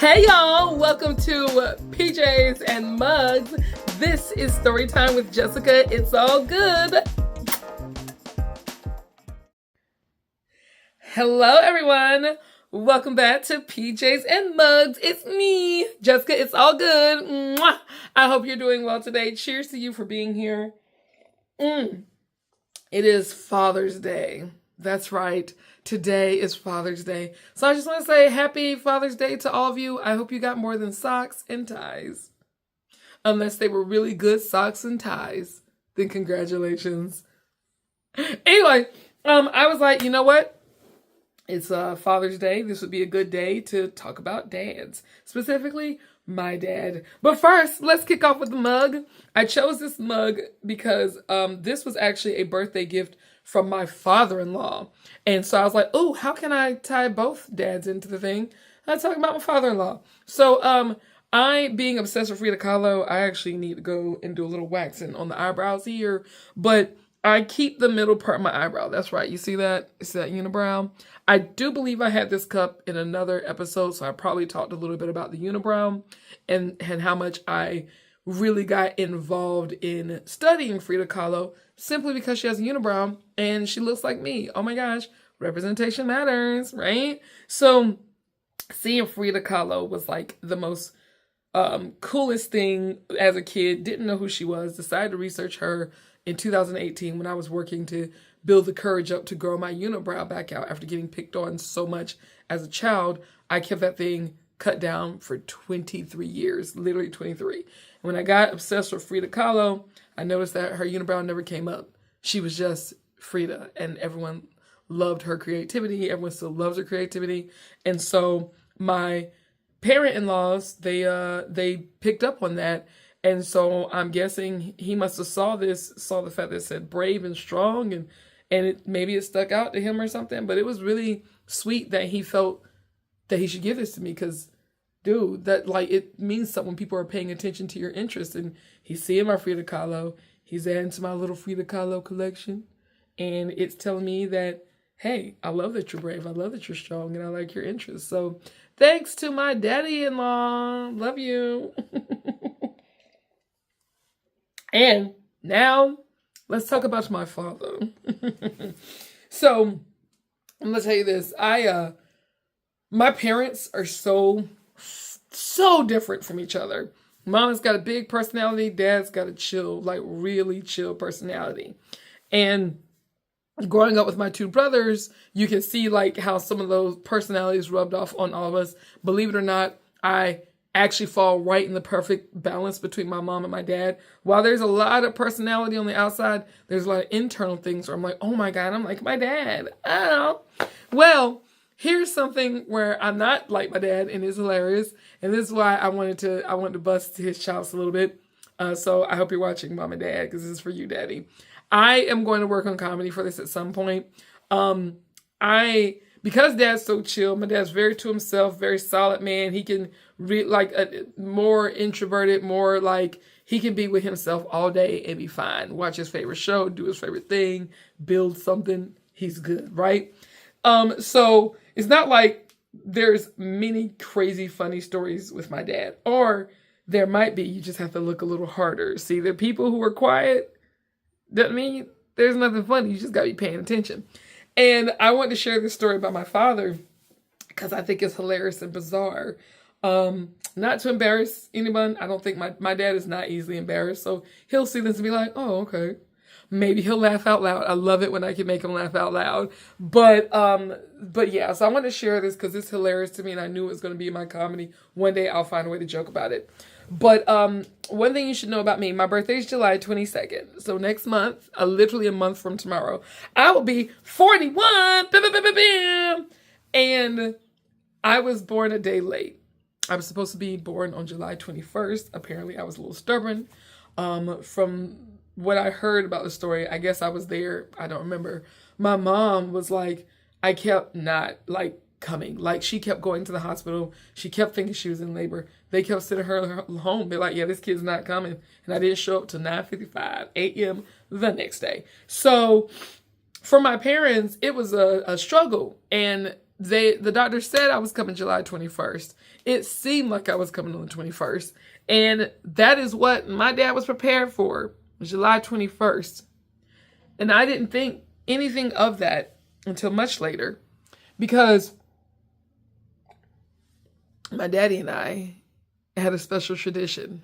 Hey y'all, welcome to PJs and Mugs. This is story time with Jessica. It's all good. Hello everyone. Welcome back to PJs and Mugs. It's me, Jessica. It's all good. Mwah. I hope you're doing well today. Cheers to you for being here. It is Father's Day. That's right. Today is Father's Day. So I just want to say happy Father's Day to all of you. I hope you got more than socks and ties. Unless they were really good socks and ties, then congratulations. Anyway, I was like, you know what? It's Father's Day. This would be a good day to talk about dads. Specifically, my dad. But first, let's kick off with the mug. I chose this mug because this was actually a birthday gift from my father-in-law. And so I was like, oh, how can I tie both dads into the thing? I'm talking about my father-in-law. So I, being obsessed with Frida Kahlo, I actually need to go and do a little waxing on the eyebrows here. But I keep the middle part of my eyebrow. That's right. You see that? It's that unibrow. I do believe I had this cup in another episode, so I probably talked a little bit about the unibrow and how much I really got involved in studying Frida Kahlo simply because she has a unibrow and she looks like me. Oh my gosh, representation matters, right? So seeing Frida Kahlo was like the most coolest thing as a kid. Didn't know who she was. Decided to research her in 2018 when I was working to build the courage up to grow my unibrow back out after getting picked on so much as a child. I kept that thing cut down for 23 years, literally 23. And when I got obsessed with Frida Kahlo, I noticed that her unibrow never came up. She was just Frida, and everyone loved her creativity. Everyone still loves her creativity. And so my parent-in-laws, they picked up on that. And so I'm guessing he must have saw the fact that it said brave and strong, and maybe it stuck out to him or something. But it was really sweet that he felt that he should give this to me because, dude, that like it means something when people are paying attention to your interests. And he's seeing my Frida Kahlo. He's adding to my little Frida Kahlo collection. And it's telling me that, hey, I love that you're brave. I love that you're strong. And I like your interests. So thanks to my daddy-in-law. Love you. And now let's talk about my father. So I'm gonna tell you this. My parents are so different from each other. Mama's got a big personality. Dad's got a chill, like really chill personality. And growing up with my two brothers, you can see like how some of those personalities rubbed off on all of us. Believe it or not, I actually fall right in the perfect balance between my mom and my dad. While there's a lot of personality on the outside, there's a lot of internal things where I'm like, oh my God, I'm like my dad. Oh. Well, here's something where I'm not like my dad and it's hilarious. And this is why I wanted to bust his chops a little bit. So I hope you're watching, Mom and Dad, because this is for you, Daddy. I am going to work on comedy for this at some point. Because Dad's so chill, my dad's very to himself, very solid man. He can read like more introverted, more like he can be with himself all day and be fine. Watch his favorite show, do his favorite thing, build something. He's good, right? So it's not like there's many crazy funny stories with my dad, or there might be. You just have to look a little harder. See, the people who are quiet doesn't mean there's nothing funny. You just got to be paying attention. And I want to share this story about my father because I think it's hilarious and bizarre. Not to embarrass anyone. I don't think my dad is not easily embarrassed. So he'll see this and be like, oh, okay. Maybe he'll laugh out loud. I love it when I can make him laugh out loud. But yeah, so I want to share this because it's hilarious to me and I knew it was going to be in my comedy. One day I'll find a way to joke about it. But one thing you should know about me, my birthday is July 22nd. So next month, literally a month from tomorrow, I will be 41. And I was born a day late. I was supposed to be born on July 21st. Apparently, I was a little stubborn. From what I heard about the story, I guess I was there. I don't remember. My mom was like, I kept not like coming. Like she kept going to the hospital. She kept thinking she was in labor. They kept sending her home. They're like, yeah, this kid's not coming. And I didn't show up till 9:55 a.m. the next day. So for my parents, it was a struggle. And the doctor said I was coming July 21st. It seemed like I was coming on the 21st. And that is what my dad was prepared for, July 21st. And I didn't think anything of that until much later, because my daddy and I had a special tradition.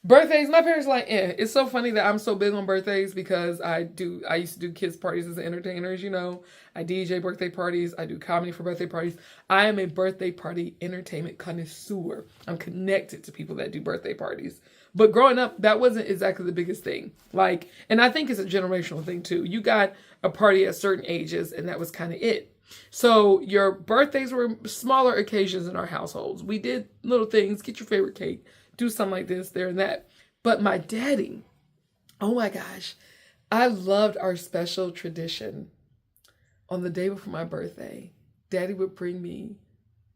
Birthdays, my parents like, It's so funny that I'm so big on birthdays because I used to do kids parties as an entertainer, as you know. I DJ birthday parties. I do comedy for birthday parties. I am a birthday party entertainment connoisseur. I'm connected to people that do birthday parties. But growing up, that wasn't exactly the biggest thing. Like, and I think it's a generational thing too. You got a party at certain ages and that was kind of it. So your birthdays were smaller occasions in our households. We did little things, get your favorite cake, do something like this, there, and that. But my daddy, oh my gosh, I loved our special tradition. On the day before my birthday, Daddy would bring me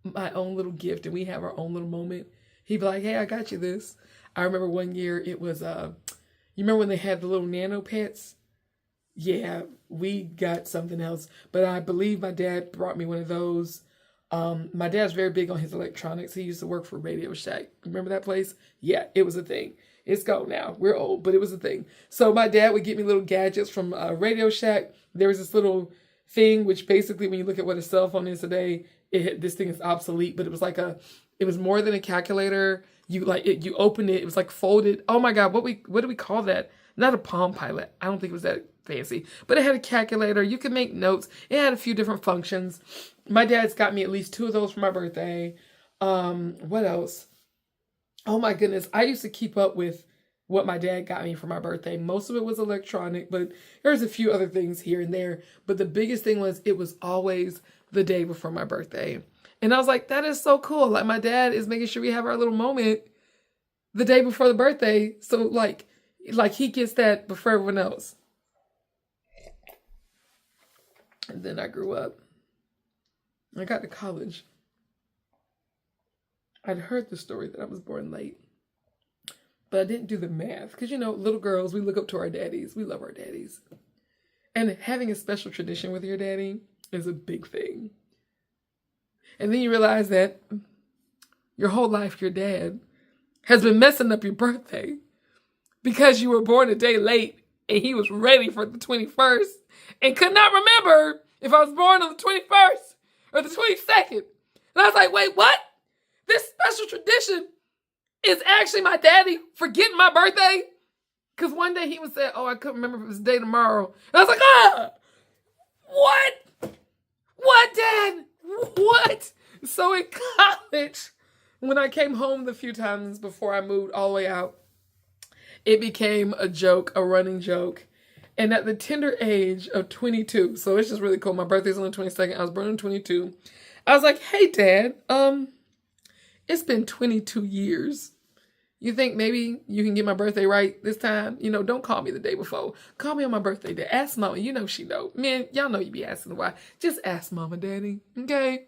my own little gift, and we have our own little moment. He'd be like, hey, I got you this. I remember one year it was, you remember when they had the little nano pets? Yeah, we got something else. But I believe my dad brought me one of those. My dad's very big on his electronics. He used to work for Radio Shack. Remember that place? Yeah, it was a thing. It's gone now. We're old, but it was a thing. So my dad would get me little gadgets from Radio Shack. There was this little thing, which basically when you look at what a cell phone is today, this thing is obsolete, but it was like it was more than a calculator. You opened it, it was like folded. Oh my God, what do we call that? Not a Palm Pilot. I don't think it was that fancy, but it had a calculator. You could make notes. It had a few different functions. My dad's got me at least 2 of those for my birthday. What else? Oh my goodness. I used to keep up with what my dad got me for my birthday. Most of it was electronic, but there's a few other things here and there. But the biggest thing was it was always the day before my birthday. And I was like, that is so cool. Like my dad is making sure we have our little moment the day before the birthday. So like he gets that before everyone else. And then I grew up. I got to college. I'd heard the story that I was born late. But I didn't do the math. Because, little girls, we look up to our daddies. We love our daddies. And having a special tradition with your daddy is a big thing. And then you realize that your whole life, your dad has been messing up your birthday because you were born a day late and he was ready for the 21st and could not remember if I was born on the 21st or the 22nd. And I was like, wait, what? This special tradition is actually my daddy forgetting my birthday? Because one day he would say, oh, I couldn't remember if it was the day tomorrow. And I was like, what? What, Dad? What? So in college, when I came home the few times before I moved all the way out, it became a joke, a running joke. And at the tender age of 22, so it's just really cool. My birthday's on the 22nd. I was born on 22. I was like, hey, Dad, it's been 22 years. You think maybe you can get my birthday right this time? Don't call me the day before. Call me on my birthday day. Ask Mama. She know. Man, y'all know you be asking why. Just ask Mama, Daddy. Okay?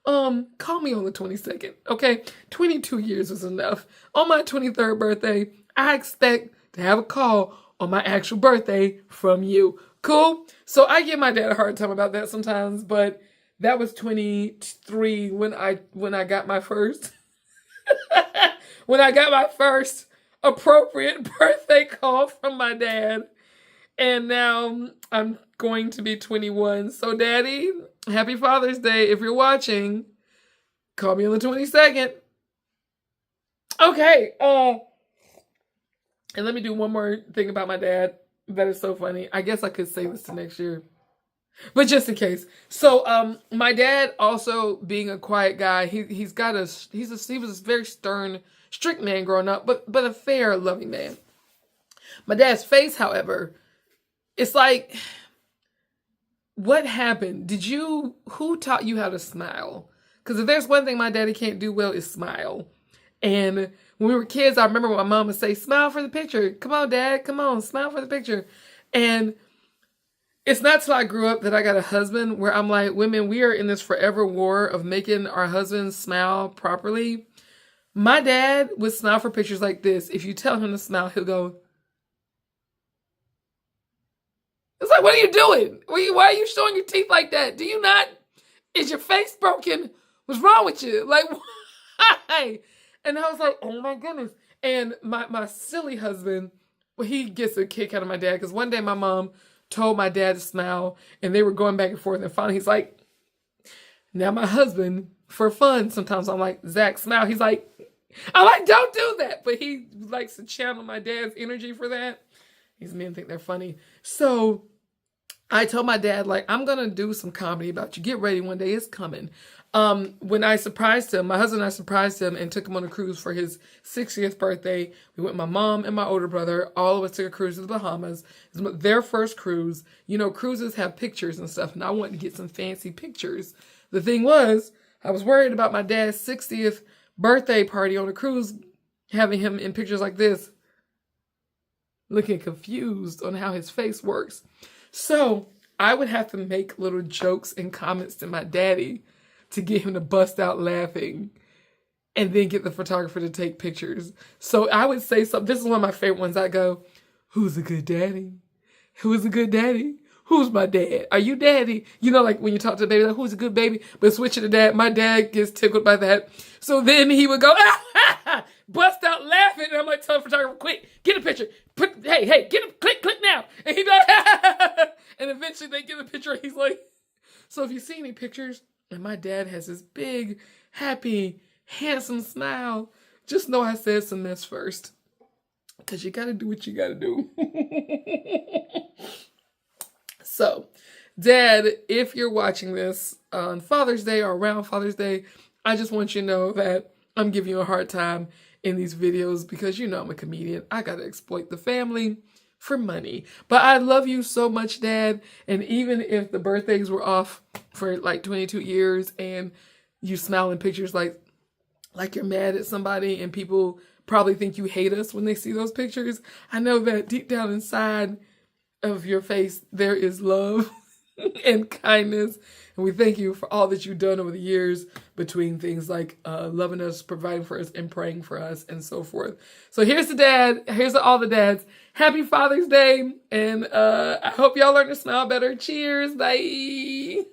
Call me on the 22nd. Okay? 22 years is enough. On my 23rd birthday, I expect to have a call on my actual birthday from you. Cool? So I give my dad a hard time about that sometimes, but that was 23 when I got my first when I got my first appropriate birthday call from my dad. And now I'm going to be 21. So Daddy, happy Father's Day. If you're watching, call me on the 22nd. Okay. And let me do one more thing about my dad that is so funny. I guess I could save this to next year, but just in case. So, my dad also being a quiet guy, he was a very stern, strict man growing up, but a fair, loving man. My dad's face, however, it's like, what happened? Who taught you how to smile? Because if there's one thing my daddy can't do well is smile. And when we were kids, I remember my mom would say, smile for the picture. Come on, Dad. Come on, smile for the picture. And it's not till I grew up that I got a husband where I'm like, women, we are in this forever war of making our husbands smile properly. My dad would smile for pictures like this. If you tell him to smile, he'll go. It's like, what are you doing? Why are you showing your teeth like that? Do you not? Is your face broken? What's wrong with you? Like, why? And I was like, oh my goodness. And my silly husband, well, he gets a kick out of my dad because one day my mom told my dad to smile and they were going back and forth. And finally he's like, now my husband, for fun, sometimes I'm like, Zach, smile. He's like, I'm like, don't do that. But he likes to channel my dad's energy for that. These men think they're funny. So I told my dad, like, I'm going to do some comedy about you. Get ready. One day it's coming. When I surprised him, my husband and I surprised him and took him on a cruise for his 60th birthday. We went with my mom and my older brother. All of us took a cruise to the Bahamas. It was their first cruise. You know, cruises have pictures and stuff, and I wanted to get some fancy pictures. The thing was, I was worried about my dad's 60th birthday party on a cruise, having him in pictures like this, looking confused on how his face works. So I would have to make little jokes and comments to my daddy to get him to bust out laughing and then get the photographer to take pictures. So I would say something. This is one of my favorite ones. I go, who's a good daddy? Who's a good daddy? Who's my dad? Are you daddy? You know, like when you talk to the baby, like, who's a good baby? But switch it to dad. My dad gets tickled by that. So then he would go, bust out laughing. And I'm like, tell the photographer, quick, get a picture. Hey, get a click now. And he'd be like, and eventually they get a picture. And he's like, so if you see any pictures, and my dad has this big, happy, handsome smile, just know I said some mess first. Because you got to do what you got to do. So, Dad, if you're watching this on Father's Day or around Father's Day, I just want you to know that I'm giving you a hard time in these videos because you know I'm a comedian. I got to exploit the family for money. But I love you so much, Dad. And even if the birthdays were off for like 22 years and you smile in pictures like you're mad at somebody and people probably think you hate us when they see those pictures, I know that deep down inside of your face, there is love and kindness. And we thank you for all that you've done over the years between things like loving us, providing for us, and praying for us, and so forth. So here's the dad. Here's all the dads. Happy Father's Day. And I hope y'all learn to smile better. Cheers. Bye.